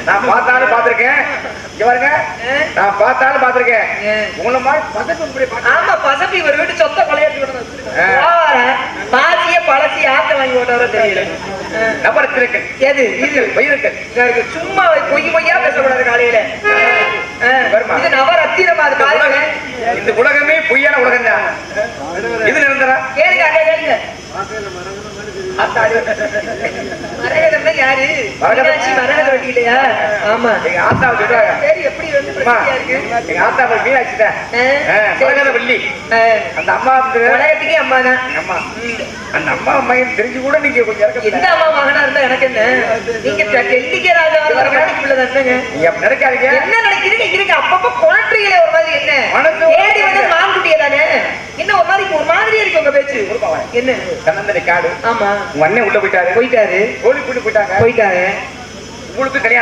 நான் பார்த்தாலும் பார்த்திருக்கேன். இங்க பாருங்க, நான் பார்த்தாலும் பார்த்திருக்கேன். உங்களை மாதிரி பசங்க. ஆமா, பசங்க இவர் வீட்டு சொத்த கொலையாட்டி பாசிய பழசி ஆத்த வாங்கி போட்டவர தெரியல. நபருக்கு இருக்கு எது இது பயிருக்கு சும்மா பொய் பொய்யா பேசக்கூடாது காலையில. இது நவரத்தினமா அது காலையில. இந்த உலகமே பொய்யான உலகம் தான். இது நிரந்தரம். கேளுங்க அக்கா கேளுங்க. மரகதம்னா யாரு? மீனாட்சி மரகத வட்டி இல்லையா? ஆமா, எங்க ஆத்தா சொல்றாங்க. சரி, எப்படி வந்து பிரச்சனையா இருக்கு? எங்க ஆத்தா மீனாட்சி தான் மரகத வள்ளி. அந்த அம்மா உலகத்துக்கே அம்மா தான். அம்மா அந்த அம்மா அம்மையும் தெரிஞ்சு கூட நீங்க கொஞ்சம் இறக்க. எந்த அம்மா மகனா இருந்தா எனக்கு என்ன? நீங்க டெல்லிக்கே ராஜா தானங்க. நினைக்காதீங்க. என்ன நினைக்கிறீங்க? இருக்கு அப்பப்ப குழந்தைகளே ஒரு மாதிரி. என்ன ஏடி வந்து மான்குட்டியே தானே? என்ன ஒரு மாதிரி இருக்கு உங்க பேச்சு. என்ன கண்ணந்தனை காடு. ஆமா, உங்க அண்ணன் உள்ள போயிட்டாரு. கோழி கூட்டு போயிட்டாங்க. உங்களுக்கு கல்யாணம்